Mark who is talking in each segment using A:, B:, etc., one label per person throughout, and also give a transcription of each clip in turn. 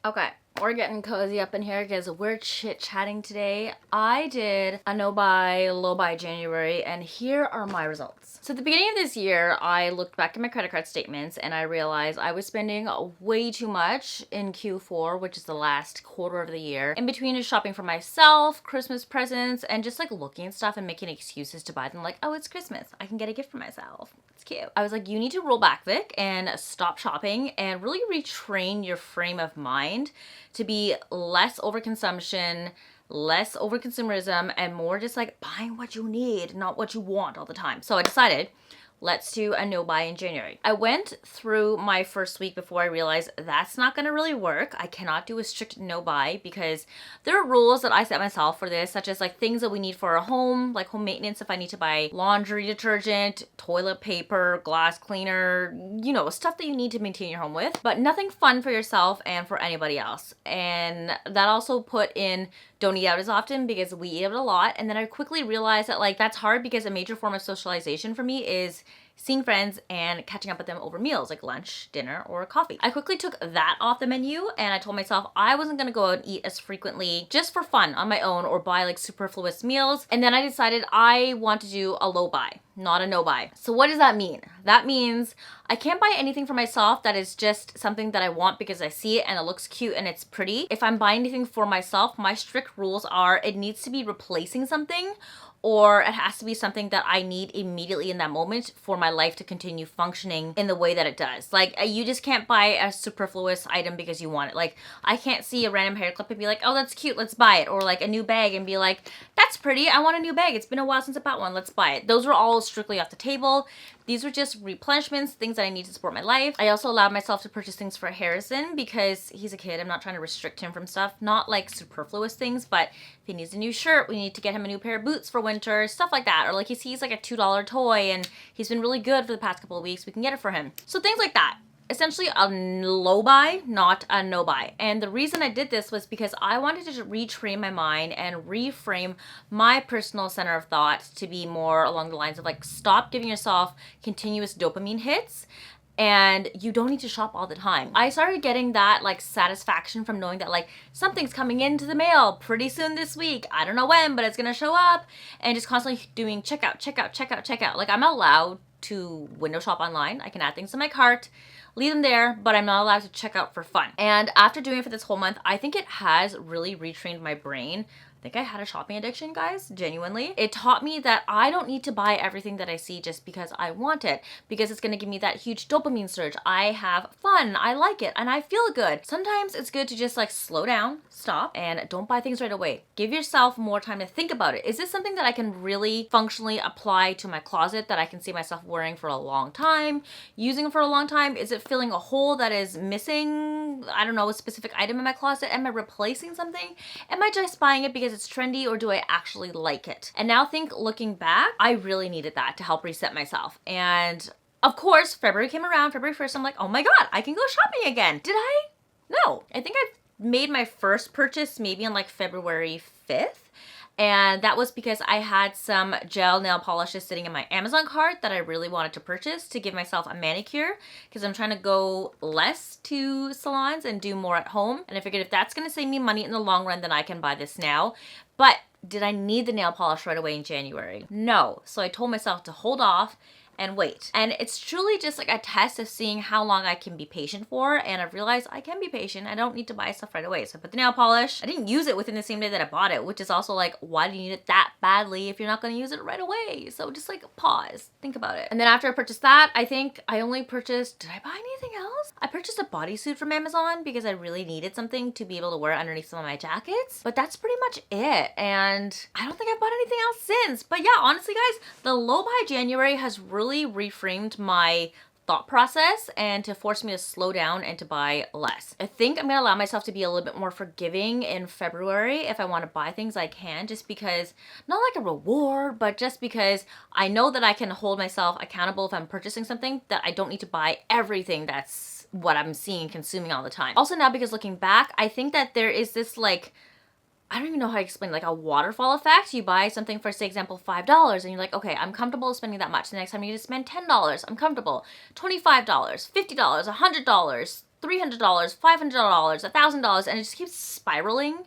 A: Okay, we're getting cozy up in here because we're chit-chatting today. I did a no-buy, low-buy January, and here are my results. So at the beginning of this year, I looked back at my credit card statements and I realized I was spending way too much in Q4, which is the last quarter of the year, in between just shopping for myself, Christmas presents, and just like looking at stuff and making excuses to buy them like, oh, it's Christmas, I can get a gift for myself. It's cute. I was like, you need to roll back, Vic, and stop shopping and really retrain your frame of mind to be less overconsumption, less overconsumerism, and more just like buying what you need, not what you want all the time. So I decided, let's do a no buy in January. I went through my first week before I realized that's not gonna really work. I cannot do a strict no buy because there are rules that I set myself for this, such as like things that we need for our home, like home maintenance, if I need to buy laundry detergent, toilet paper, glass cleaner, you know, stuff that you need to maintain your home with, but nothing fun for yourself and for anybody else. And that also put in don't eat out as often because we eat out a lot. And then I quickly realized that like that's hard because a major form of socialization for me is seeing friends and catching up with them over meals like lunch, dinner, or coffee. I quickly took that off the menu and I told myself I wasn't gonna go out and eat as frequently just for fun on my own or buy like superfluous meals. And then I decided I want to do a low buy, not a no buy. So what does that mean? That means I can't buy anything for myself that is just something that I want because I see it and it looks cute and it's pretty. If I'm buying anything for myself, my strict rules are it needs to be replacing something, or it has to be something that I need immediately in that moment for my life to continue functioning in the way that it does. Like, you just can't buy a superfluous item because you want it. Like, I can't see a random hair clip and be like, oh, that's cute, let's buy it. Or like a new bag and be like, that's pretty, I want a new bag. It's been a while since I bought one, let's buy it. Those were all strictly off the table. These were just replenishments, things that I need to support my life. I also allowed myself to purchase things for Harrison because he's a kid. I'm not trying to restrict him from stuff. Not like superfluous things, but if he needs a new shirt, we need to get him a new pair of boots for winter, stuff like that. Or like he sees like a $2 toy and he's been really good for the past couple of weeks, we can get it for him. So things like that. Essentially a low buy, not a no buy. And the reason I did this was because I wanted to retrain my mind and reframe my personal center of thought to be more along the lines of like, stop giving yourself continuous dopamine hits and you don't need to shop all the time. I started getting that like satisfaction from knowing that like something's coming into the mail pretty soon this week. I don't know when, but it's gonna show up, and just constantly doing checkout, checkout, checkout, checkout. Like I'm allowed to window shop online. I can add things to my cart, leave them there, but I'm not allowed to check out for fun. And after doing it for this whole month, I think it has really retrained my brain. I think I had a shopping addiction, guys, genuinely. It taught me that I don't need to buy everything that I see just because I want it, because it's gonna give me that huge dopamine surge. I have fun, I like it, and I feel good. Sometimes it's good to just like slow down, stop, and don't buy things right away. Give yourself more time to think about it. Is this something that I can really functionally apply to my closet that I can see myself wearing for a long time, using for a long time? Is it filling a hole that is missing, I don't know, a specific item in my closet? Am I replacing something? Am I just buying it because it's trendy, or do I actually like it? And now looking back, I really needed that to help reset myself. And of course, February came around, February 1st, I'm like, oh my God, I can go shopping again. Did I? No. I think I made my first purchase maybe on like February 5th. And that was because I had some gel nail polishes sitting in my Amazon cart that I really wanted to purchase to give myself a manicure, because I'm trying to go less to salons and do more at home. And I figured if that's gonna save me money in the long run, then I can buy this now. But did I need the nail polish right away in January? No. So I told myself to hold off and wait. And it's truly just like a test of seeing how long I can be patient for. And I've realized I can be patient. I don't need to buy stuff right away. So I put the nail polish. I didn't use it within the same day that I bought it, which is also like, why do you need it that badly if you're not gonna use it right away? So just like pause, think about it. And then after I purchased that, I think I only purchased, did I buy anything else? I purchased a bodysuit from Amazon because I really needed something to be able to wear underneath some of my jackets. But that's pretty much it. And I don't think I've bought anything else since. But yeah, honestly guys, the low buy January has really reframed my thought process and to force me to slow down and to buy less. I think I'm gonna allow myself to be a little bit more forgiving in February. If I want to buy things, I can, just because, not like a reward, but just because I know that I can hold myself accountable if I'm purchasing something, that I don't need to buy everything that's what I'm seeing and consuming all the time. Also now, because looking back, I think that there is this like, I don't even know how to explain, like a waterfall effect. You buy something for, say, example, $5 and you're like, okay, I'm comfortable spending that much. The next time you just spend $10, I'm comfortable. $25, $50, $100, $300, $500, $1,000, and it just keeps spiraling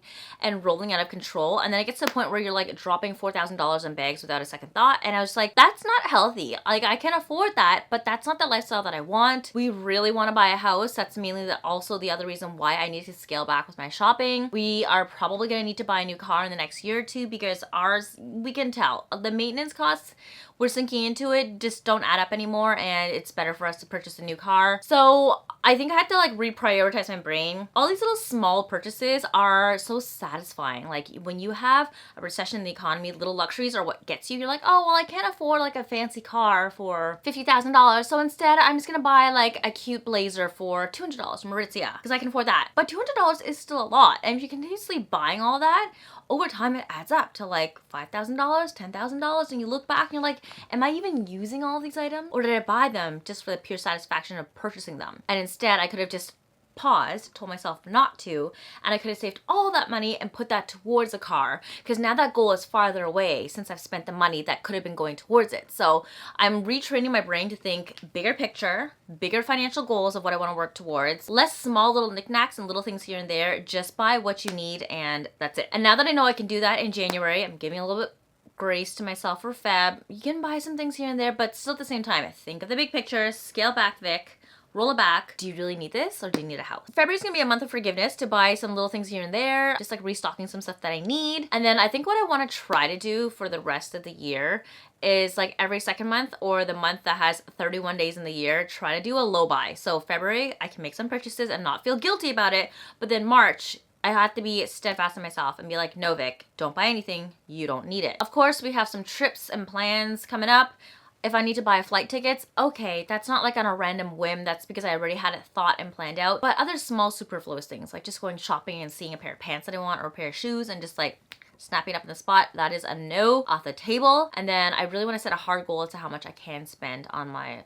A: and rolling out of control. And then it gets to a point where you're like dropping $4,000 in bags without a second thought. And I was like, that's not healthy. Like, I can afford that, but that's not the lifestyle that I want. We really want to buy a house. That's mainly also the other reason why I need to scale back with my shopping. We are probably going to need to buy a new car in the next year or two because ours, we can tell the maintenance costs we're sinking into it just don't add up anymore, and it's better for us to purchase a new car. So I think I had to like reprioritize my brain. All these little small purchases are so satisfying. Like when you have a recession in the economy, little luxuries are what gets you. You're like, oh, well, I can't afford like a fancy car for $50,000. So instead I'm just gonna buy like a cute blazer for $200 from Aritzia because I can afford that. But $200 is still a lot. And if you're continuously buying all that, over time it adds up to like $5,000, $10,000, and you look back and you're like, am I even using all these items? Or did I buy them just for the pure satisfaction of purchasing them? And instead I could have just paused, told myself not to, and I could have saved all that money and put that towards a car, because now that goal is farther away since I've spent the money that could have been going towards it. So I'm retraining my brain to think bigger picture, bigger financial goals of what I want to work towards, less small little knickknacks and little things here and there. Just buy what you need and that's it. And now that I know I can do that in January, I'm giving a little bit grace to myself for Feb. You can buy some things here and there, but still at the same time, think of the big picture, scale back, Vic. Roll it back. Do you really need this or do you need a house? February's gonna be a month of forgiveness to buy some little things here and there, just like restocking some stuff that I need. And then I think what I want to try to do for the rest of the year is like every second month or the month that has 31 days in the year, try to do a low buy. So February, I can make some purchases and not feel guilty about it. But then March, I have to be steadfast in myself and be like, no, Vic, don't buy anything. You don't need it. Of course, we have some trips and plans coming up. If I need to buy flight tickets, okay, that's not like on a random whim. That's because I already had it thought and planned out. But other small superfluous things, like just going shopping and seeing a pair of pants that I want or a pair of shoes and just like snapping up in the spot, that is a no off the table. And then I really want to set a hard goal as to how much I can spend on my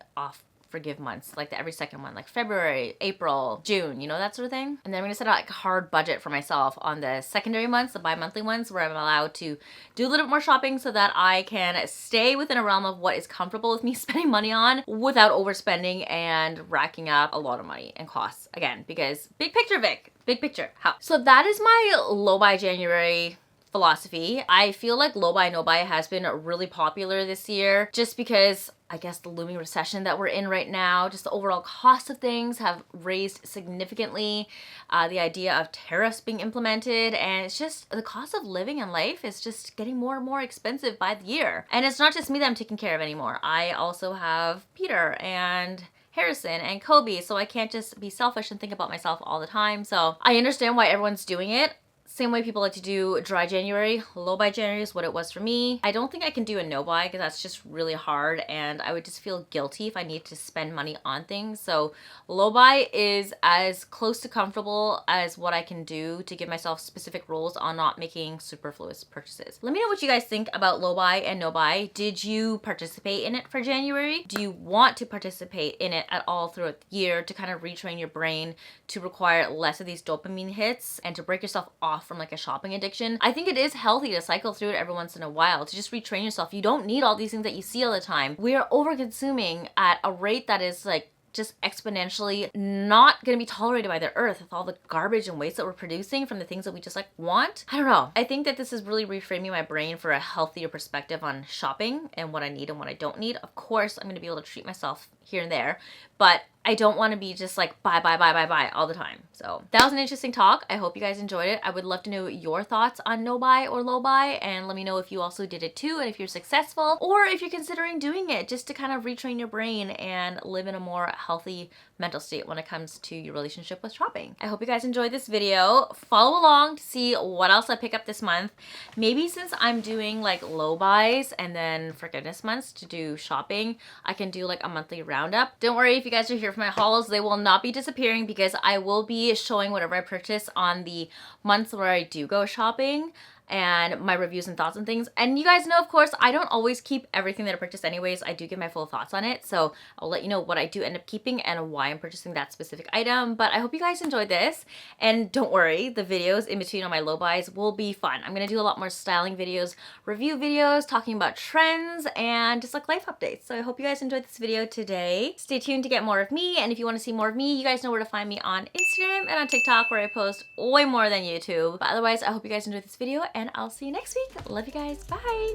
A: forgive months, like the every second one, like February, April, June, you know, that sort of thing. And then I'm gonna set out like a hard budget for myself on the secondary months, the bi-monthly ones, where I'm allowed to do a little bit more shopping so that I can stay within a realm of what is comfortable with me spending money on without overspending and racking up a lot of money and costs again, because big picture, Vic, big picture, how? So that is my low buy January philosophy. I feel like low buy, no buy has been really popular this year just because I guess the looming recession that we're in right now, just the overall cost of things have raised significantly. The idea of tariffs being implemented, and it's just the cost of living and life is just getting more and more expensive by the year. And it's not just me that I'm taking care of anymore. I also have Peter and Harrison and Kobe, so I can't just be selfish and think about myself all the time. So I understand why everyone's doing it. Same way people like to do dry January, low buy January is what it was for me. I don't think I can do a no buy because that's just really hard and I would just feel guilty if I need to spend money on things. So low buy is as close to comfortable as what I can do to give myself specific rules on not making superfluous purchases. Let me know what you guys think about low buy and no buy. Did you participate in it for January? Do you want to participate in it at all throughout the year to kind of retrain your brain to require less of these dopamine hits and to break yourself off from like a shopping addiction? I think it is healthy to cycle through it every once in a while to just retrain yourself. You don't need all these things that you see all the time. We are over consuming at a rate that is like just exponentially not going to be tolerated by the earth with all the garbage and waste that we're producing from the things that we just like want. I don't know. I think that this is really reframing my brain for a healthier perspective on shopping and what I need and what I don't need. Of course, I'm going to be able to treat myself here and there, but I don't want to be just like buy all the time. So that was an interesting talk. I hope you guys enjoyed it. I would love to know your thoughts on no buy or low buy, and let me know if you also did it too and if you're successful or if you're considering doing it just to kind of retrain your brain and live in a more healthy mental state when it comes to your relationship with shopping. I hope you guys enjoyed this video. Follow along to see what else I pick up this month. Maybe since I'm doing like low buys and then forgiveness months to do shopping, I can do like a monthly roundup. Don't worry if you guys are here for my hauls, they will not be disappearing because I will be showing whatever I purchase on the months where I do go shopping. and my reviews and thoughts and things. And you guys know, of course, I don't always keep everything that I purchase anyways. I do give my full thoughts on it. So I'll let you know what I do end up keeping and why I'm purchasing that specific item. But I hope you guys enjoyed this. And don't worry, the videos in between on my low buys will be fun. I'm going to do a lot more styling videos, review videos, talking about trends, and just like life updates. So I hope you guys enjoyed this video today. Stay tuned to get more of me. And if you want to see more of me, you guys know where to find me on Instagram and on TikTok, where I post way more than YouTube. But otherwise, I hope you guys enjoyed this video, and I'll see you next week. Love you guys. Bye.